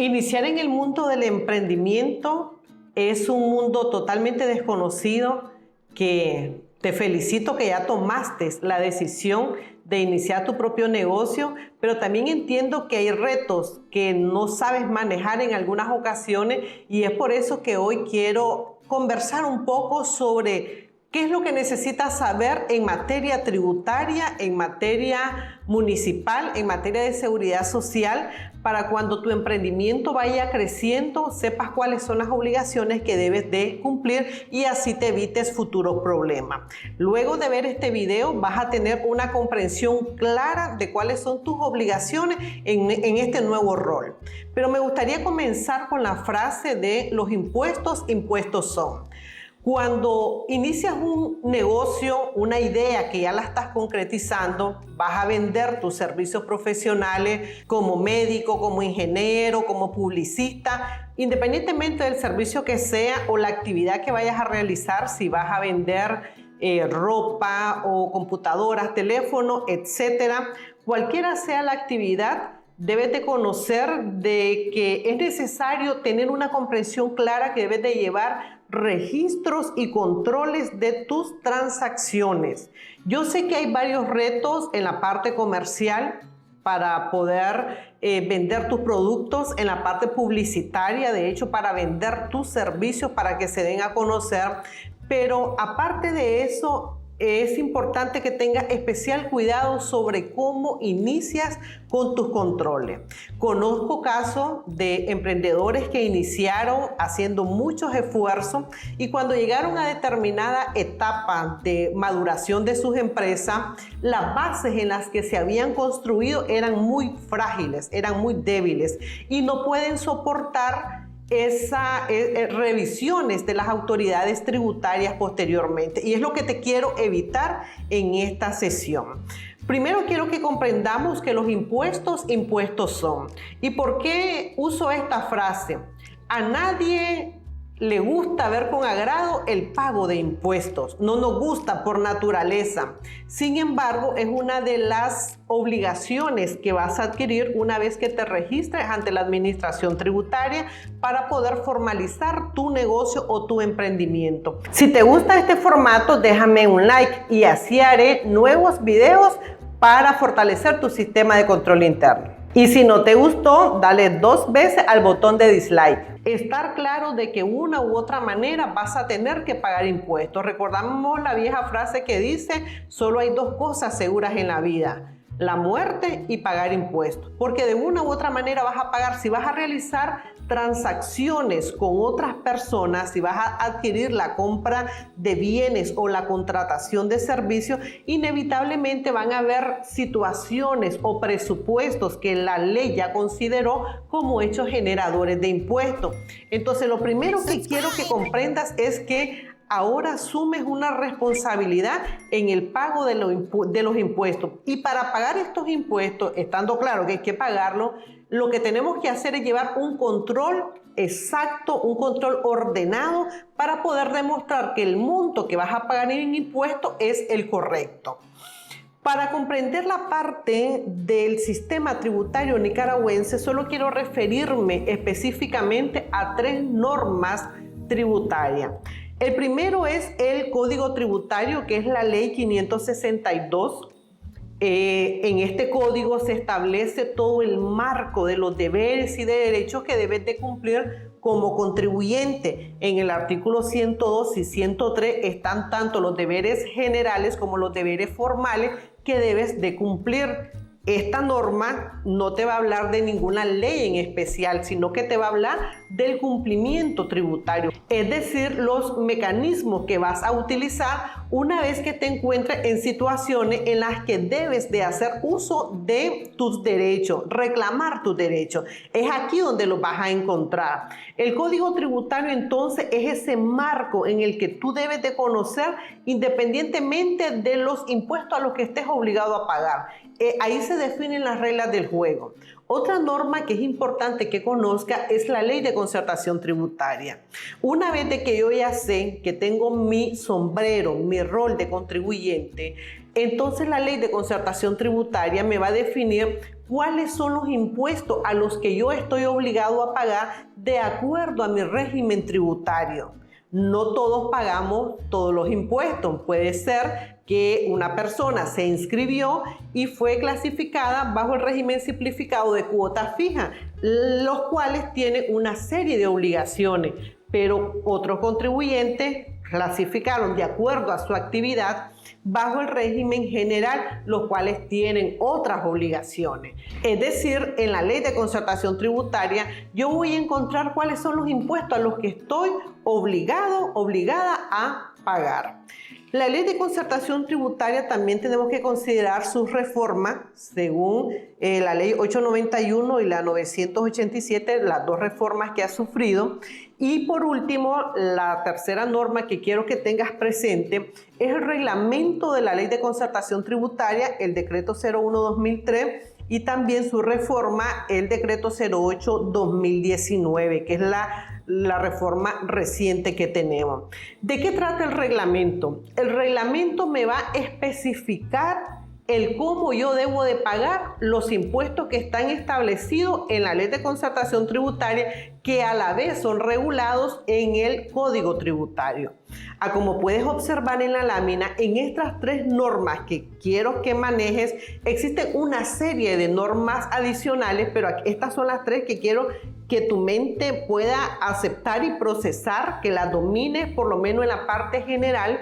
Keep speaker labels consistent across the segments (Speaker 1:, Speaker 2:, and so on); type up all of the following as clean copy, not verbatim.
Speaker 1: Iniciar en el mundo del emprendimiento es un mundo totalmente desconocido que te felicito que ya tomaste la decisión de iniciar tu propio negocio, pero también entiendo que hay retos que no sabes manejar en algunas ocasiones y es por eso que hoy quiero conversar un poco sobre qué es lo que necesitas saber en materia tributaria, en materia municipal, en materia de seguridad social, para cuando tu emprendimiento vaya creciendo, sepas cuáles son las obligaciones que debes de cumplir y así te evites futuros problemas. Luego de ver este video vas a tener una comprensión clara de cuáles son tus obligaciones en este nuevo rol. Pero me gustaría comenzar con la frase de los impuestos, impuestos son. Cuando inicias un negocio, una idea que ya la estás concretizando, vas a vender tus servicios profesionales como médico, como ingeniero, como publicista, independientemente del servicio que sea o la actividad que vayas a realizar, si vas a vender ropa o computadoras, teléfono, etcétera, cualquiera sea la actividad, debes de conocer de que es necesario tener una comprensión clara que debes de llevar registros y controles de tus transacciones. Yo sé que hay varios retos en la parte comercial para poder vender tus productos, en la parte publicitaria, de hecho, para vender tus servicios, para que se den a conocer. Pero aparte de eso, es importante que tengas especial cuidado sobre cómo inicias con tus controles. Conozco casos de emprendedores que iniciaron haciendo muchos esfuerzos y cuando llegaron a determinada etapa de maduración de sus empresas, las bases en las que se habían construido eran muy frágiles, eran muy débiles y no pueden soportar esas revisiones de las autoridades tributarias posteriormente. Y es lo que te quiero evitar en esta sesión. Primero quiero que comprendamos que los impuestos, impuestos son. ¿Y por qué uso esta frase? A nadie le gusta ver con agrado el pago de impuestos. No nos gusta por naturaleza. Sin embargo, es una de las obligaciones que vas a adquirir una vez que te registres ante la administración tributaria para poder formalizar tu negocio o tu emprendimiento. Si te gusta este formato, déjame un like y así haré nuevos videos para fortalecer tu sistema de control interno. Y si no te gustó, dale 2 veces al botón de dislike. Estar claro de que una u otra manera vas a tener que pagar impuestos. Recordamos la vieja frase que dice, solo hay 2 cosas seguras en la vida: la muerte y pagar impuestos. Porque de una u otra manera vas a pagar. Si vas a realizar transacciones con otras personas, si vas a adquirir la compra de bienes o la contratación de servicios, inevitablemente van a haber situaciones o presupuestos que la ley ya consideró como hechos generadores de impuestos. Entonces, lo primero que quiero que comprendas es que ahora asumes una responsabilidad en el pago de los impuestos. Y para pagar estos impuestos, estando claro que hay que pagarlo, lo que tenemos que hacer es llevar un control exacto, un control ordenado para poder demostrar que el monto que vas a pagar en impuestos es el correcto. Para comprender la parte del sistema tributario nicaragüense, solo quiero referirme específicamente a 3 normas tributarias. El primero es el Código Tributario, que es la Ley 562. En este código se establece todo el marco de los deberes y de derechos que debes de cumplir como contribuyente. En el artículo 102 y 103 están tanto los deberes generales como los deberes formales que debes de cumplir. Esta norma no te va a hablar de ninguna ley en especial, sino que te va a hablar del cumplimiento tributario, es decir, los mecanismos que vas a utilizar una vez que te encuentres en situaciones en las que debes de hacer uso de tus derechos, reclamar tus derechos. Es aquí donde los vas a encontrar. El Código Tributario entonces es ese marco en el que tú debes de conocer independientemente de los impuestos a los que estés obligado a pagar. Ahí se definen las reglas del juego. Otra norma que es importante que conozca es la Ley de Concertación Tributaria. Una vez de que yo ya sé que tengo mi sombrero, mi rol de contribuyente, entonces la Ley de Concertación Tributaria me va a definir cuáles son los impuestos a los que yo estoy obligado a pagar de acuerdo a mi régimen tributario. No todos pagamos todos los impuestos. Puede ser que una persona se inscribió y fue clasificada bajo el régimen simplificado de cuota fija, los cuales tienen una serie de obligaciones, pero otros contribuyentes clasificaron de acuerdo a su actividad bajo el régimen general, los cuales tienen otras obligaciones. Es decir, en la ley de concertación tributaria yo voy a encontrar cuáles son los impuestos a los que estoy obligada a pagar. La ley de concertación tributaria también tenemos que considerar sus reformas según la ley 891 y la 987, las dos reformas que ha sufrido. Y por último, la tercera norma que quiero que tengas presente es el reglamento de la ley de concertación tributaria, el decreto 01/2003, y también su reforma, el decreto 08/2019, que es la reforma reciente que tenemos. ¿De qué trata el reglamento? El reglamento me va a especificar el cómo yo debo de pagar los impuestos que están establecidos en la ley de concertación tributaria, que a la vez son regulados en el Código Tributario. Como puedes observar en la lámina, en estas tres normas que quiero que manejes, existen una serie de normas adicionales, pero estas son las tres que quiero que tu mente pueda aceptar y procesar, que las domines por lo menos en la parte general.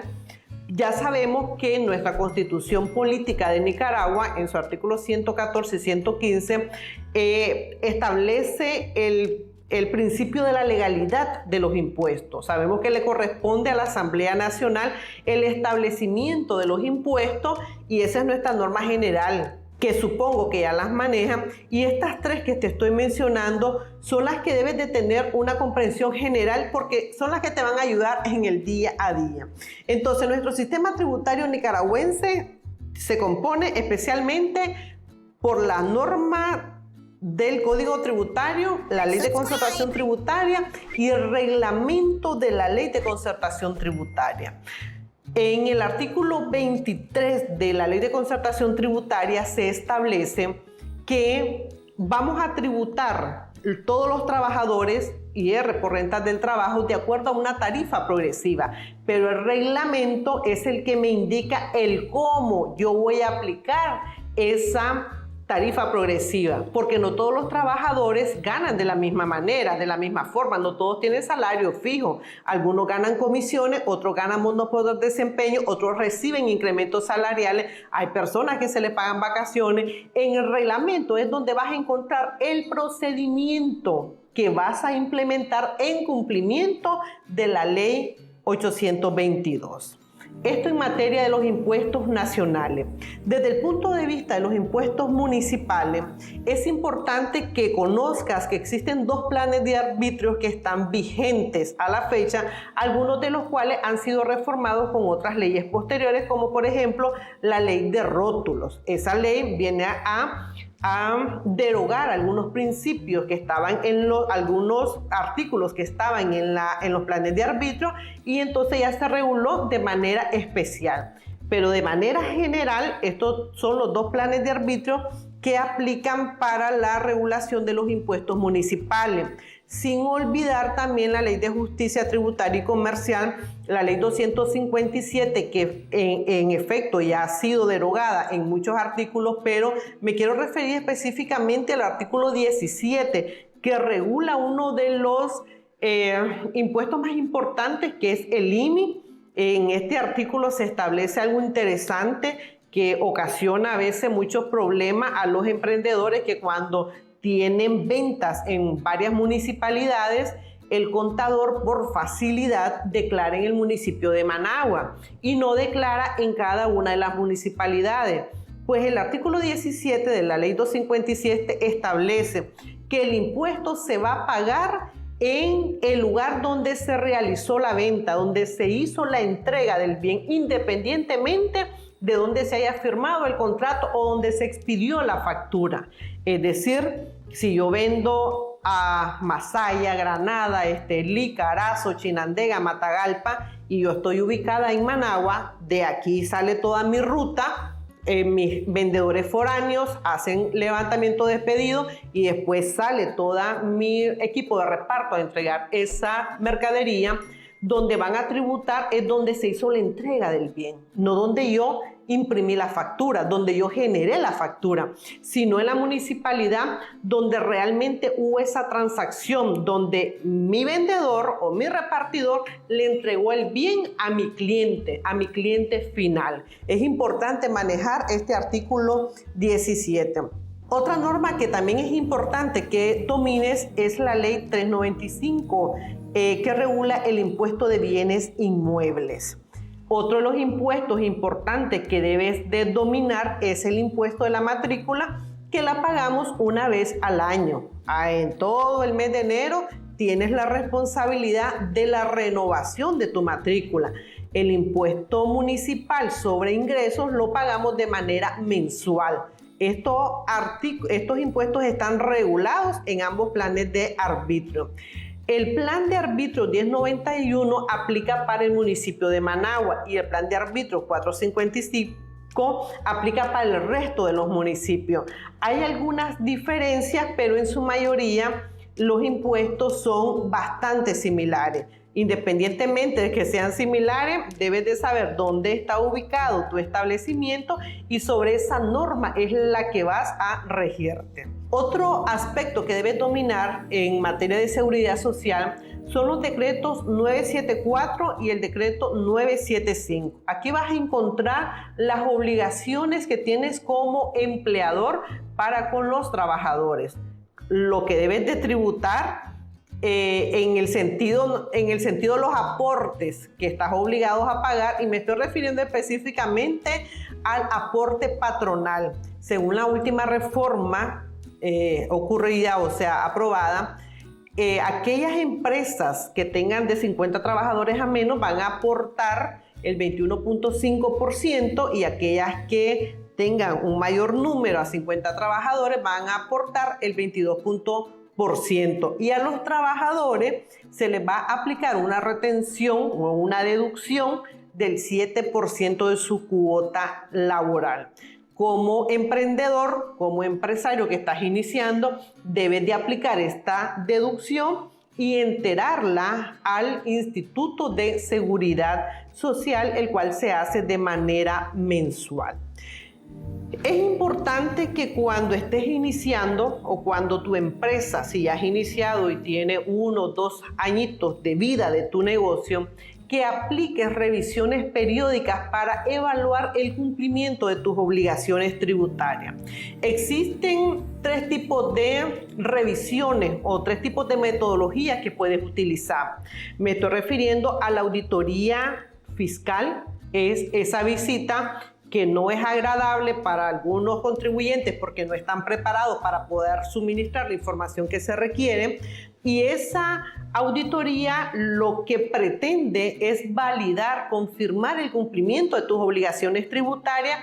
Speaker 1: Ya sabemos que nuestra Constitución Política de Nicaragua, en su artículo 114 y 115, establece el principio de la legalidad de los impuestos. Sabemos que le corresponde a la Asamblea Nacional el establecimiento de los impuestos, y esa es nuestra norma general, que supongo que ya las manejan, y estas tres que te estoy mencionando son las que debes de tener una comprensión general, porque son las que te van a ayudar en el día a día. Entonces, nuestro sistema tributario nicaragüense se compone especialmente por la norma del Código Tributario, la Ley de Concertación Tributaria y el reglamento de la Ley de Concertación Tributaria. En el artículo 23 de la Ley de Concertación Tributaria se establece que vamos a tributar todos los trabajadores IR por rentas del trabajo de acuerdo a una tarifa progresiva, pero el reglamento es el que me indica el cómo yo voy a aplicar esa tarifa progresiva, porque no todos los trabajadores ganan de la misma manera, de la misma forma, no todos tienen salario fijo, algunos ganan comisiones, otros ganan bonos por desempeño, otros reciben incrementos salariales, hay personas que se les pagan vacaciones. En el reglamento es donde vas a encontrar el procedimiento que vas a implementar en cumplimiento de la ley 822. Esto en materia de los impuestos nacionales. Desde el punto de vista de los impuestos municipales, es importante que conozcas que existen dos planes de arbitrios que están vigentes a la fecha, algunos de los cuales han sido reformados con otras leyes posteriores, como por ejemplo la ley de rótulos. Esa ley viene a derogar algunos principios que estaban algunos artículos que estaban en los planes de arbitrio, y entonces ya se reguló de manera especial. Pero de manera general, estos son los dos planes de arbitrio que aplican para la regulación de los impuestos municipales. Sin olvidar también la Ley de Justicia Tributaria y Comercial, la Ley 257, que en efecto ya ha sido derogada en muchos artículos, pero me quiero referir específicamente al artículo 17, que regula uno de los impuestos más importantes, que es el IMI. En este artículo se establece algo interesante que ocasiona a veces muchos problemas a los emprendedores, que cuando tienen ventas en varias municipalidades, el contador por facilidad declara en el municipio de Managua y no declara en cada una de las municipalidades. Pues el artículo 17 de la ley 257 establece que el impuesto se va a pagar en el lugar donde se realizó la venta, donde se hizo la entrega del bien, independientemente de donde se haya firmado el contrato o donde se expidió la factura. Es decir, si yo vendo a Masaya, Granada, Estelí, Carazo, Chinandega, Matagalpa, y yo estoy ubicada en Managua, de aquí sale toda mi ruta mis vendedores foráneos hacen levantamiento de pedido y después sale todo mi equipo de reparto a entregar esa mercadería. Donde van a tributar es donde se hizo la entrega del bien, no donde yo imprimí la factura, donde yo generé la factura, sino en la municipalidad donde realmente hubo esa transacción, donde mi vendedor o mi repartidor le entregó el bien a mi cliente final. Es importante manejar este artículo 17. Otra norma que también es importante que domines es la ley 395, que regula el impuesto de bienes inmuebles. Otro de los impuestos importantes que debes de dominar es el impuesto de la matrícula, que la pagamos una vez al año. En todo el mes de enero tienes la responsabilidad de la renovación de tu matrícula. El impuesto municipal sobre ingresos lo pagamos de manera mensual. Estos impuestos están regulados en ambos planes de arbitrio. El plan de arbitrio 1091 aplica para el municipio de Managua y el plan de arbitrio 455 aplica para el resto de los municipios. Hay algunas diferencias, pero en su mayoría los impuestos son bastante similares. Independientemente de que sean similares, debes de saber dónde está ubicado tu establecimiento y sobre esa norma es la que vas a regirte. Otro aspecto que debes dominar en materia de seguridad social son los decretos 974 y el decreto 975. Aquí vas a encontrar las obligaciones que tienes como empleador para con los trabajadores. Lo que debes de tributar en el sentido de los aportes que estás obligados a pagar, y me estoy refiriendo específicamente al aporte patronal. Según la última reforma ocurrida, o sea, aprobada, aquellas empresas que tengan de 50 trabajadores a menos van a aportar el 21.5% y aquellas que tengan un mayor número a 50 trabajadores van a aportar el 22%. Y a los trabajadores se les va a aplicar una retención o una deducción del 7% de su cuota laboral. Como emprendedor, como empresario que estás iniciando, debes de aplicar esta deducción y enterarla al Instituto de Seguridad Social, el cual se hace de manera mensual. Es importante que cuando estés iniciando o cuando tu empresa, si ya has iniciado y tiene 1 o 2 añitos de vida de tu negocio, que apliques revisiones periódicas para evaluar el cumplimiento de tus obligaciones tributarias. Existen 3 tipos de revisiones o 3 tipos de metodologías que puedes utilizar. Me estoy refiriendo a la auditoría fiscal, es esa visita que no es agradable para algunos contribuyentes porque no están preparados para poder suministrar la información que se requiere. Y esa auditoría lo que pretende es validar, confirmar el cumplimiento de tus obligaciones tributarias,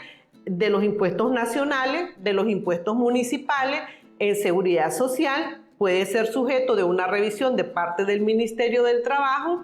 Speaker 1: de los impuestos nacionales, de los impuestos municipales. En seguridad social puede ser sujeto de una revisión de parte del Ministerio del Trabajo,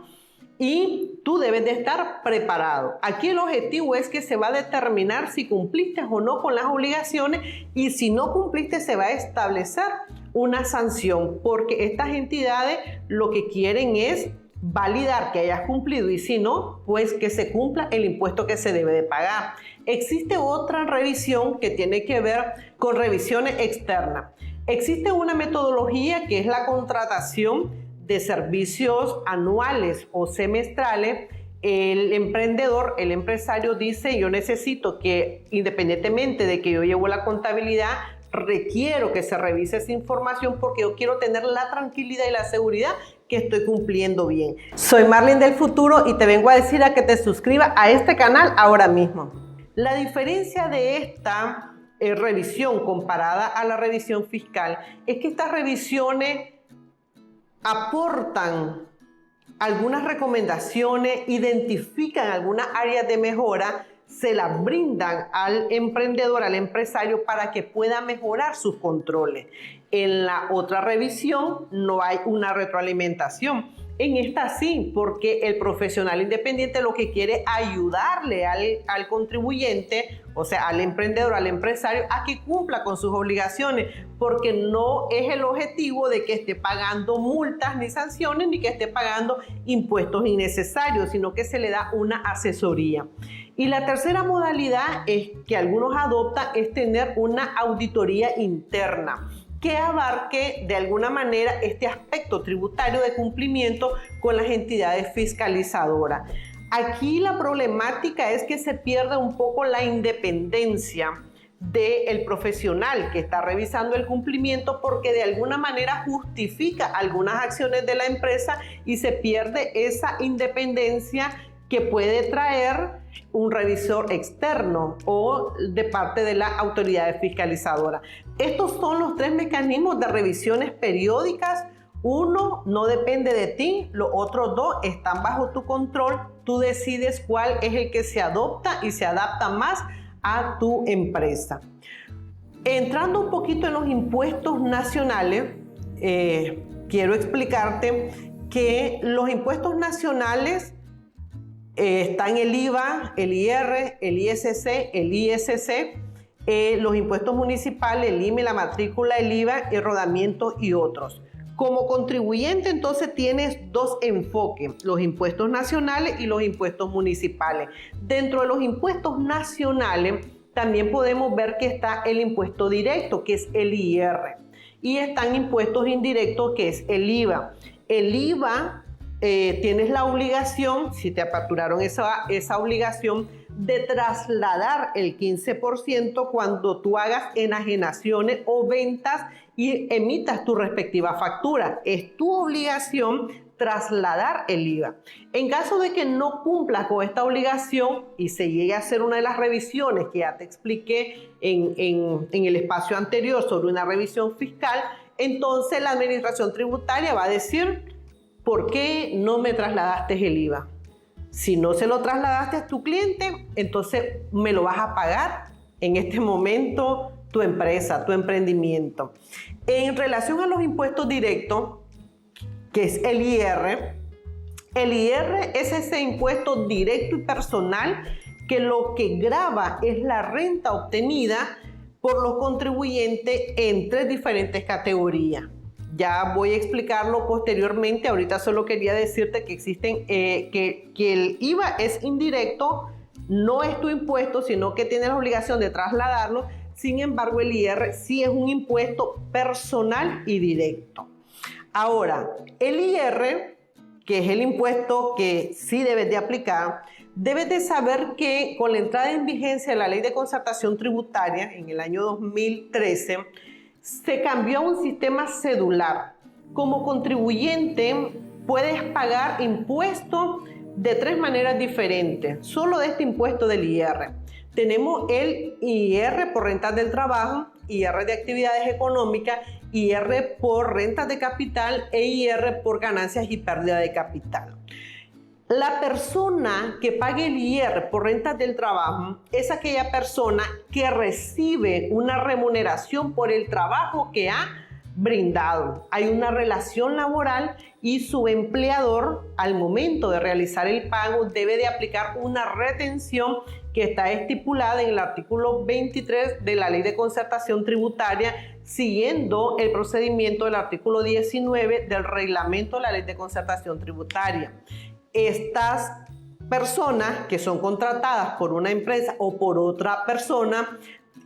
Speaker 1: y tú debes de estar preparado. Aquí el objetivo es que se va a determinar si cumpliste o no con las obligaciones, y si no cumpliste se va a establecer una sanción, porque estas entidades lo que quieren es validar que hayas cumplido, y si no, pues que se cumpla el impuesto que se debe de pagar. Existe otra revisión que tiene que ver con revisiones externas. Existe una metodología que es la contratación de servicios anuales o semestrales. El emprendedor, el empresario dice: yo necesito que, independientemente de que yo llevo la contabilidad, requiero que se revise esa información porque yo quiero tener la tranquilidad y la seguridad que estoy cumpliendo bien. Soy Marlene del futuro y te vengo a decir a que te suscribas a este canal ahora mismo. La diferencia de esta revisión comparada a la revisión fiscal es que estas revisiones aportan algunas recomendaciones, identifican algunas áreas de mejora, se las brindan al emprendedor, al empresario, para que pueda mejorar sus controles. En la otra revisión no hay una retroalimentación. En esta sí, porque el profesional independiente lo que quiere es ayudarle al contribuyente, o sea, al emprendedor, al empresario, a que cumpla con sus obligaciones, porque no es el objetivo de que esté pagando multas ni sanciones, ni que esté pagando impuestos innecesarios, sino que se le da una asesoría. Y la tercera modalidad que algunos adoptan es tener una auditoría interna que abarque de alguna manera este aspecto tributario de cumplimiento con las entidades fiscalizadoras. Aquí la problemática es que se pierde un poco la independencia del profesional que está revisando el cumplimiento, porque de alguna manera justifica algunas acciones de la empresa y se pierde esa independencia que puede traer un revisor externo o de parte de las autoridades fiscalizadoras. Estos son los tres mecanismos de revisiones periódicas. Uno no depende de ti, los otros dos están bajo tu control. Tú decides cuál es el que se adopta y se adapta más a tu empresa. Entrando un poquito en los impuestos nacionales, quiero explicarte que los impuestos nacionales están el IVA, el IR, el ISC, el ISC, los impuestos municipales, el IME, la matrícula, el IVA, el rodamiento y otros. Como contribuyente, entonces tienes dos enfoques, los impuestos nacionales y los impuestos municipales. Dentro de los impuestos nacionales también podemos ver que está el impuesto directo, que es el IR, y están impuestos indirectos, que es el IVA. El IVA tienes la obligación, si te aperturaron esa obligación, de trasladar el 15% cuando tú hagas enajenaciones o ventas y emitas tu respectiva factura. Es tu obligación trasladar el IVA. En caso de que no cumplas con esta obligación y se llegue a hacer una de las revisiones que ya te expliqué en el espacio anterior sobre una revisión fiscal, entonces la administración tributaria va a decir: ¿por qué no me trasladaste el IVA? Si no se lo trasladaste a tu cliente, entonces me lo vas a pagar en este momento tu empresa, tu emprendimiento. En relación a los impuestos directos, que es el IR es ese impuesto directo y personal que lo que grava es la renta obtenida por los contribuyentes en tres diferentes categorías. Ya voy a explicarlo posteriormente. Ahorita solo quería decirte que existen, que el IVA es indirecto, no es tu impuesto, sino que tienes la obligación de trasladarlo. Sin embargo, el IR sí es un impuesto personal y directo. Ahora, el IR, que es el impuesto que sí debes de aplicar, debes de saber que con la entrada en vigencia de la Ley de Concertación Tributaria en el año 2013, se cambió a un sistema cedular. Como contribuyente puedes pagar impuestos de tres maneras diferentes, solo de este impuesto del IR. Tenemos el IR por rentas del trabajo, IR de actividades económicas, IR por rentas de capital e IR por ganancias y pérdida de capital. La persona que pague el IR por rentas del trabajo es aquella persona que recibe una remuneración por el trabajo que ha brindado. Hay una relación laboral y su empleador, al momento de realizar el pago, debe de aplicar una retención que está estipulada en el artículo 23 de la Ley de Concertación Tributaria, siguiendo el procedimiento del artículo 19 del Reglamento de la Ley de Concertación Tributaria. Estas personas que son contratadas por una empresa o por otra persona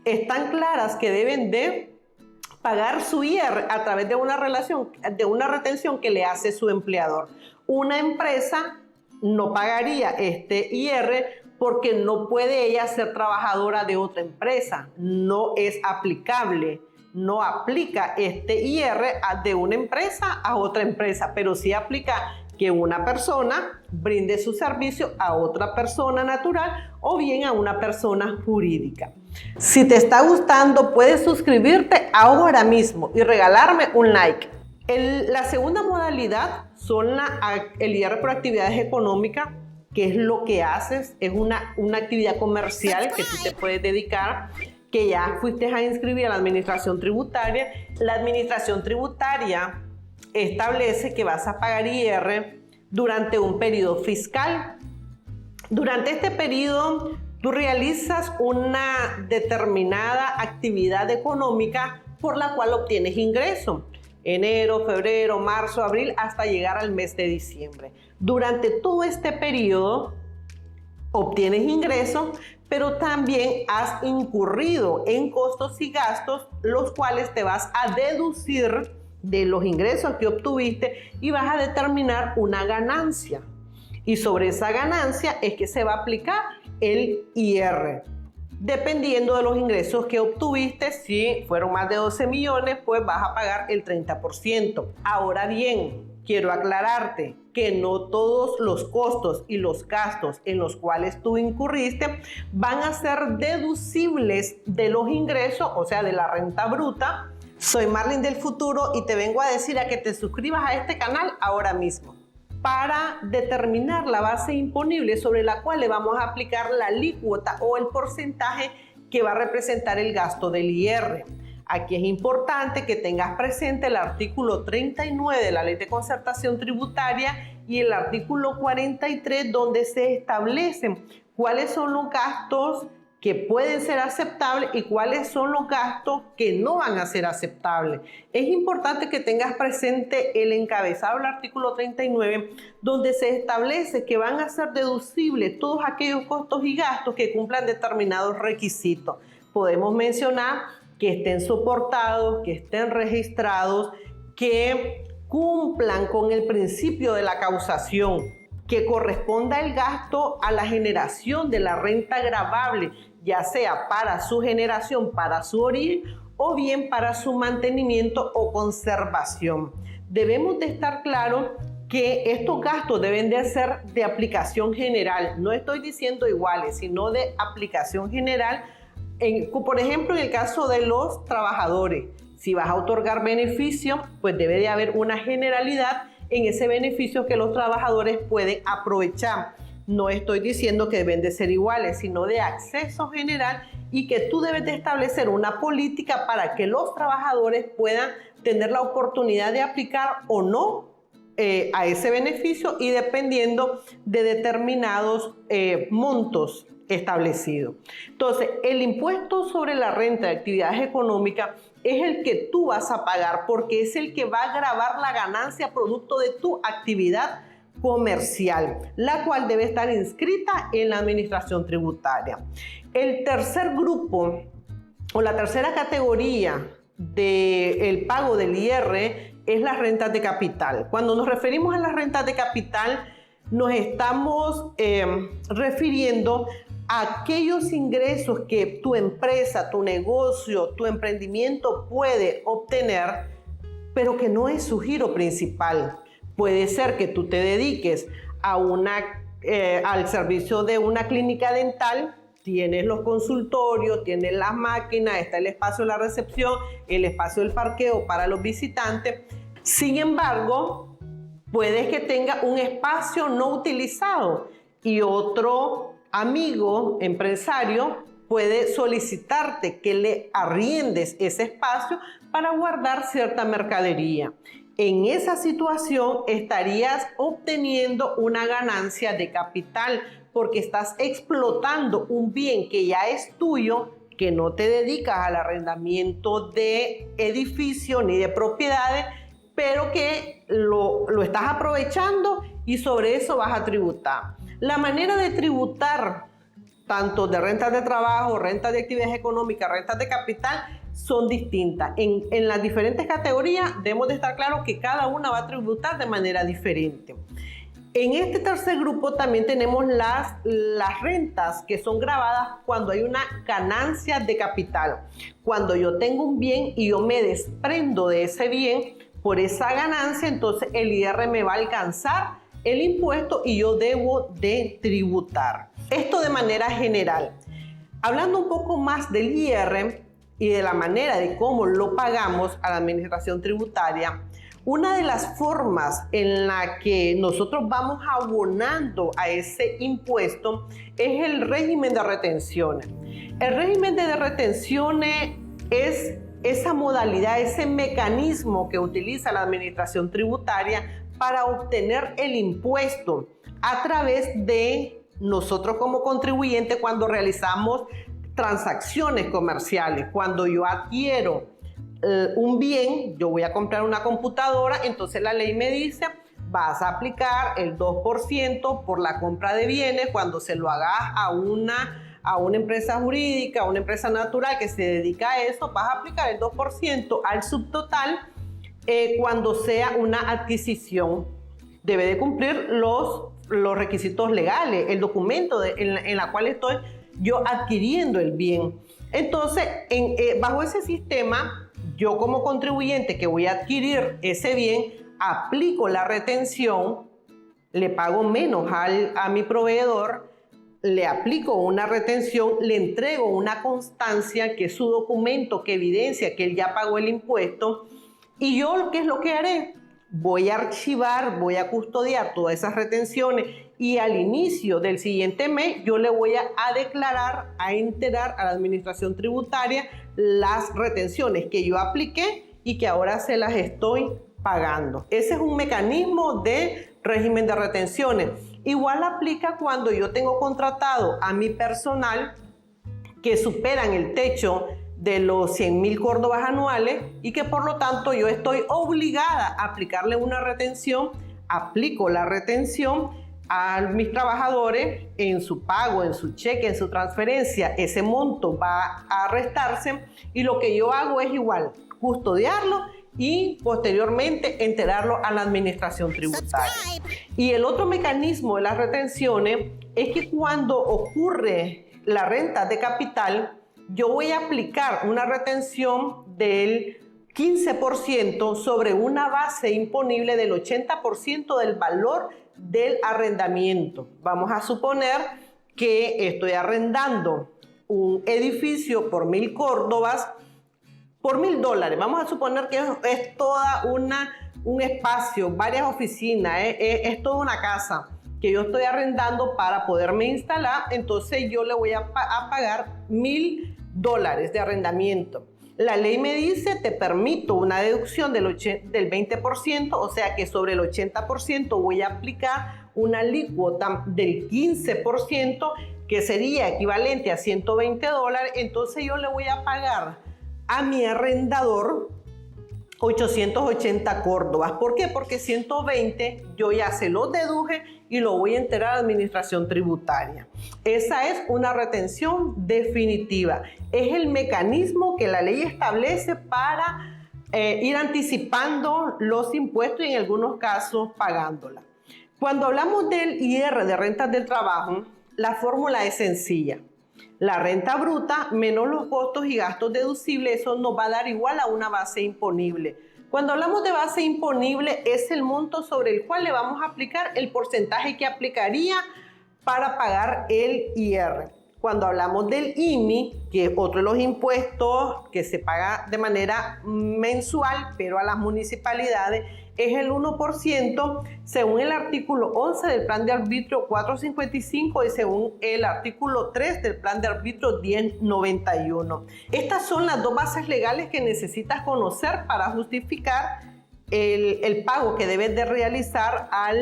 Speaker 1: están claras que deben de pagar su IR a través de una retención que le hace su empleador. Una empresa no pagaría este IR porque no puede ella ser trabajadora de otra empresa, no es aplicable. No aplica este IR de una empresa a otra empresa, pero sí aplica que una persona brinde su servicio a otra persona natural o bien a una persona jurídica. Si te está gustando, puedes suscribirte ahora mismo y regalarme un like. La segunda modalidad son el IR por actividades económicas, que es lo que haces, es una actividad comercial que tú te puedes dedicar, que ya fuiste a inscribir a la administración tributaria. La administración tributaria establece que vas a pagar IR durante un periodo fiscal. Durante este periodo, tú realizas una determinada actividad económica por la cual obtienes ingreso. Enero, febrero, marzo, abril, hasta llegar al mes de diciembre. Durante todo este periodo obtienes ingresos, pero también has incurrido en costos y gastos, los cuales te vas a deducir de los ingresos que obtuviste y vas a determinar una ganancia. Y sobre esa ganancia es que se va a aplicar el IR. Dependiendo de los ingresos que obtuviste, si fueron más de 12 millones, pues vas a pagar el 30%. Ahora bien, quiero aclararte que no todos los costos y los gastos en los cuales tú incurriste van a ser deducibles de los ingresos, o sea, de la renta bruta. Soy Marlene del futuro y te vengo a decir a que te suscribas a este canal ahora mismo para determinar la base imponible sobre la cual le vamos a aplicar la alícuota o el porcentaje que va a representar el gasto del IR. Aquí es importante que tengas presente el artículo 39 de la Ley de Concertación Tributaria y el artículo 43, donde se establecen cuáles son los gastos que pueden ser aceptables y cuáles son los gastos que no van a ser aceptables. Es importante que tengas presente el encabezado del artículo 39, donde se establece que van a ser deducibles todos aquellos costos y gastos que cumplan determinados requisitos. Podemos mencionar que estén soportados, que estén registrados, que cumplan con el principio de la causación, que corresponda el gasto a la generación de la renta gravable, ya sea para su generación, para su origen o bien para su mantenimiento o conservación. Debemos de estar claros que estos gastos deben de ser de aplicación general. No estoy diciendo iguales, sino de aplicación general. Por ejemplo, en el caso de los trabajadores, si vas a otorgar beneficio, pues debe de haber una generalidad en ese beneficio que los trabajadores pueden aprovechar. No estoy diciendo que deben de ser iguales, sino de acceso general y que tú debes de establecer una política para que los trabajadores puedan tener la oportunidad de aplicar o no a ese beneficio y dependiendo de determinados montos establecidos. Entonces, el impuesto sobre la renta de actividades económicas es el que tú vas a pagar porque es el que va a gravar la ganancia producto de tu actividad comercial, la cual debe estar inscrita en la administración tributaria. El tercer grupo o la tercera categoría del pago del IR es las rentas de capital. Cuando nos referimos a las rentas de capital, nos estamos refiriendo a aquellos ingresos que tu empresa, tu negocio, tu emprendimiento puede obtener, pero que no es su giro principal. Puede ser que tú te dediques a al servicio de una clínica dental, tienes los consultorios, tienes las máquinas, está el espacio de la recepción, el espacio del parqueo para los visitantes. Sin embargo, puedes que tenga un espacio no utilizado y otro amigo empresario puede solicitarte que le arriendes ese espacio para guardar cierta mercadería. En esa situación estarías obteniendo una ganancia de capital porque estás explotando un bien que ya es tuyo, que no te dedicas al arrendamiento de edificios ni de propiedades, pero que lo estás aprovechando y sobre eso vas a tributar. La manera de tributar, tanto de rentas de trabajo, rentas de actividades económicas, rentas de capital, son distintas. En las diferentes categorías debemos de estar claros que cada una va a tributar de manera diferente. En este tercer grupo también tenemos las rentas que son grabadas cuando hay una ganancia de capital. Cuando yo tengo un bien y yo me desprendo de ese bien por esa ganancia, entonces el IR me va a alcanzar el impuesto y yo debo de tributar. Esto de manera general. Hablando un poco más del IR y de la manera de cómo lo pagamos a la administración tributaria, una de las formas en la que nosotros vamos abonando a ese impuesto es el régimen de retenciones. El régimen de retenciones es esa modalidad, ese mecanismo que utiliza la administración tributaria para obtener el impuesto a través de nosotros como contribuyentes cuando realizamos transacciones comerciales. Cuando yo adquiero un bien, yo voy a comprar una computadora, entonces la ley me dice, vas a aplicar el 2% por la compra de bienes cuando se lo hagas a una empresa jurídica, a una empresa natural que se dedica a eso, vas a aplicar el 2% al subtotal cuando sea una adquisición. Debe de cumplir los requisitos legales, el documento en la cual estoy yo adquiriendo el bien. Entonces, bajo ese sistema, yo como contribuyente que voy a adquirir ese bien, aplico la retención, le pago menos a mi proveedor, le aplico una retención, le entrego una constancia que es su documento que evidencia que él ya pagó el impuesto. Y yo, ¿qué es lo que haré? Voy a archivar, voy a custodiar todas esas retenciones y al inicio del siguiente mes yo le voy a declarar, a enterar a la administración tributaria las retenciones que yo apliqué y que ahora se las estoy pagando. Ese es un mecanismo de régimen de retenciones. Igual aplica cuando yo tengo contratado a mi personal que superan el techo de los 100,000 córdobas anuales y que por lo tanto yo estoy obligada a aplicarle una retención. Aplico la retención a mis trabajadores en su pago, en su cheque, en su transferencia. Ese monto va a restarse y lo que yo hago es igual, custodiarlo y posteriormente enterarlo a la administración tributaria. Y el otro mecanismo de las retenciones es que cuando ocurre la renta de capital, yo voy a aplicar una retención del 15% sobre una base imponible del 80% del valor del arrendamiento. Vamos a suponer que estoy arrendando un edificio por 1,000 córdobas, por $1,000. Vamos a suponer que es toda un espacio, varias oficinas, es toda una casa que yo estoy arrendando para poderme instalar. Entonces yo le voy a pagar $1,000 de arrendamiento. La ley me dice, te permito una deducción del 20%, o sea que sobre el 80% voy a aplicar una alícuota del 15%, que sería equivalente a $120. Entonces yo le voy a pagar a mi arrendador 880 córdobas. ¿Por qué? Porque 120 yo ya se lo deduje y lo voy a enterar a la administración tributaria. Esa es una retención definitiva. Es el mecanismo que la ley establece para ir anticipando los impuestos y en algunos casos pagándola. Cuando hablamos del IR de rentas del trabajo, la fórmula es sencilla. La renta bruta menos los costos y gastos deducibles, eso nos va a dar igual a una base imponible. Cuando hablamos de base imponible, es el monto sobre el cual le vamos a aplicar el porcentaje que aplicaría para pagar el IR. Cuando hablamos del IMI, que es otro de los impuestos que se paga de manera mensual, pero a las municipalidades, es el 1% según el artículo 11 del Plan de Arbitrio 455 y según el artículo 3 del Plan de Arbitrio 1091. Estas son las dos bases legales que necesitas conocer para justificar el pago que debes de realizar a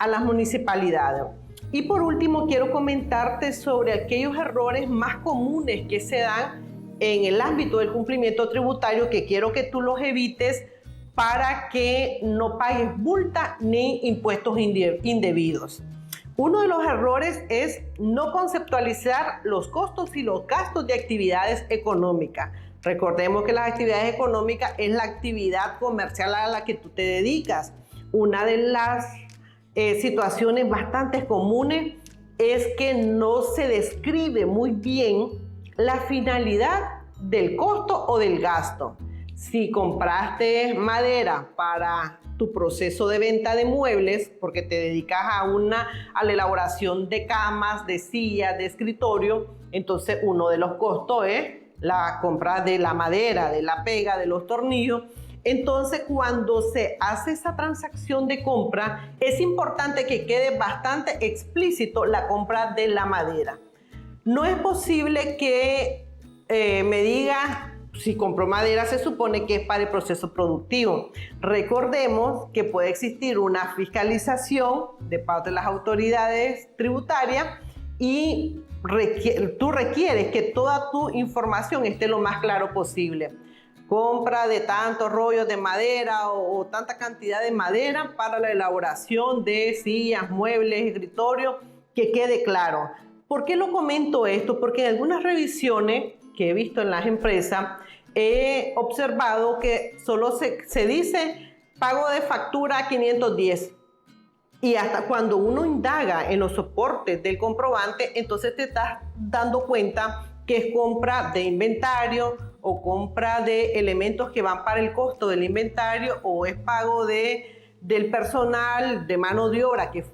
Speaker 1: las municipalidades. Y por último, quiero comentarte sobre aquellos errores más comunes que se dan en el ámbito del cumplimiento tributario, que quiero que tú los evites para que no pagues multa ni impuestos indebidos. Uno de los errores es no conceptualizar los costos y los gastos de actividades económicas. Recordemos que las actividades económicas es la actividad comercial a la que tú te dedicas. Una de las situaciones bastante comunes es que no se describe muy bien la finalidad del costo o del gasto. Si compraste madera para tu proceso de venta de muebles, porque te dedicas a la elaboración de camas, de sillas, de escritorio, entonces uno de los costos es la compra de la madera, de la pega, de los tornillos. Entonces, cuando se hace esa transacción de compra, es importante que quede bastante explícito la compra de la madera. No es posible que me digas Si compró madera, se supone que es para el proceso productivo. Recordemos que puede existir una fiscalización de parte de las autoridades tributarias y tú requieres que toda tu información esté lo más claro posible. Compra de tantos rollos de madera o tanta cantidad de madera para la elaboración de sillas, muebles, escritorios, que quede claro. ¿Por qué lo comento esto? Porque en algunas revisiones que he visto en las empresas, he observado que solo se dice pago de factura 510. Y hasta cuando uno indaga en los soportes del comprobante, entonces te estás dando cuenta que es compra de inventario o compra de elementos que van para el costo del inventario, o es pago del personal, de mano de obra que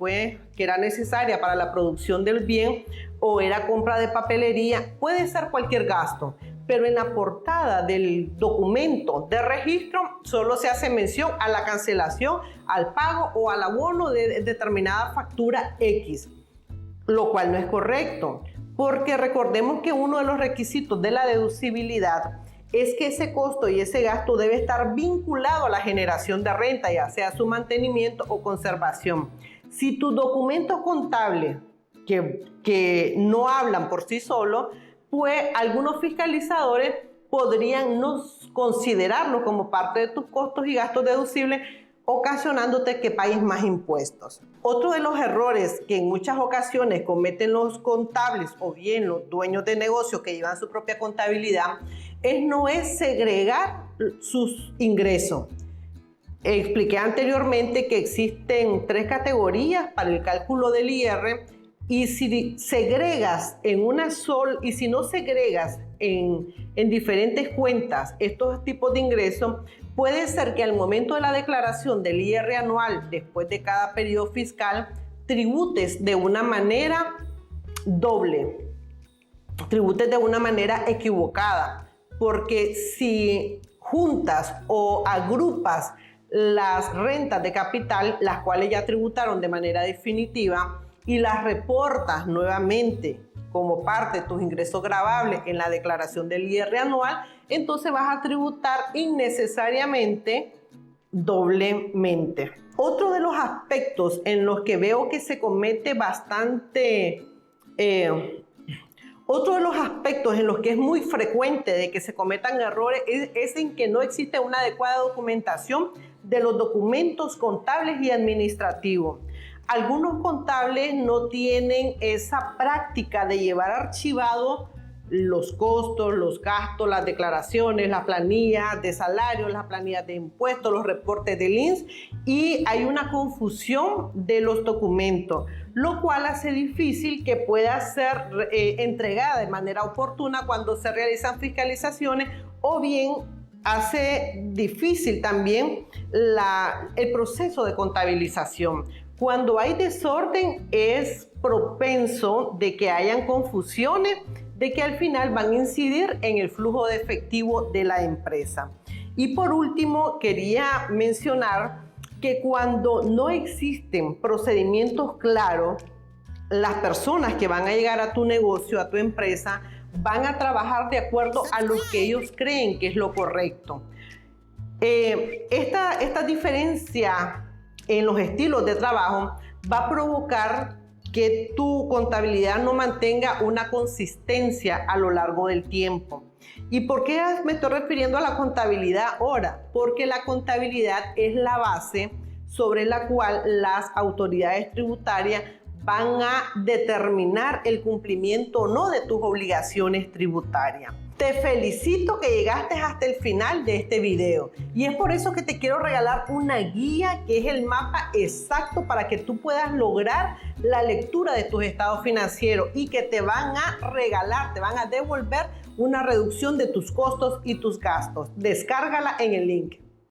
Speaker 1: era necesaria para la producción del bien, o era compra de papelería. Puede ser cualquier gasto, pero en la portada del documento de registro solo se hace mención a la cancelación, al pago o al abono de determinada factura X, lo cual no es correcto, porque recordemos que uno de los requisitos de la deducibilidad es que ese costo y ese gasto debe estar vinculado a la generación de renta, ya sea su mantenimiento o conservación. Si tus documentos contables que no hablan por sí solos, pues algunos fiscalizadores podrían no considerarlo como parte de tus costos y gastos deducibles, ocasionándote que pagues más impuestos. Otro de los errores que en muchas ocasiones cometen los contables o bien los dueños de negocio que llevan su propia contabilidad no es segregar sus ingresos. Expliqué anteriormente que existen 3 categorías para el cálculo del IR, y si segregas en una sola, y si no segregas en diferentes cuentas estos tipos de ingresos, puede ser que al momento de la declaración del IR anual, después de cada periodo fiscal, tributes de una manera doble, tributes de una manera equivocada, porque si juntas o agrupas las rentas de capital, las cuales ya tributaron de manera definitiva, y las reportas nuevamente como parte de tus ingresos gravables en la declaración del IR anual, entonces vas a tributar innecesariamente doblemente. Otro de los aspectos en los que veo que se comete bastante, otro de los aspectos en los que es muy frecuente de que se cometan errores es en que no existe una adecuada documentación de los documentos contables y administrativos. Algunos contables no tienen esa práctica de llevar archivado los costos, los gastos, las declaraciones, las planillas de salarios, las planillas de impuestos, los reportes del INSS, y hay una confusión de los documentos, lo cual hace difícil que pueda ser entregada de manera oportuna cuando se realizan fiscalizaciones, o bien hace difícil también el proceso de contabilización. Cuando hay desorden, es propenso de que hayan confusiones, de que al final van a incidir en el flujo de efectivo de la empresa. Y por último, quería mencionar que cuando no existen procedimientos claros, las personas que van a llegar a tu negocio, a tu empresa, van a trabajar de acuerdo a lo que ellos creen que es lo correcto. Esta diferencia en los estilos de trabajo va a provocar que tu contabilidad no mantenga una consistencia a lo largo del tiempo. ¿Y por qué me estoy refiriendo a la contabilidad ahora? Porque la contabilidad es la base sobre la cual las autoridades tributarias van a determinar el cumplimiento o no de tus obligaciones tributarias. Te felicito que llegaste hasta el final de este video, y es por eso que te quiero regalar una guía que es el mapa exacto para que tú puedas lograr la lectura de tus estados financieros y que te van a regalar, te van a devolver una reducción de tus costos y tus gastos. Descárgala en el link.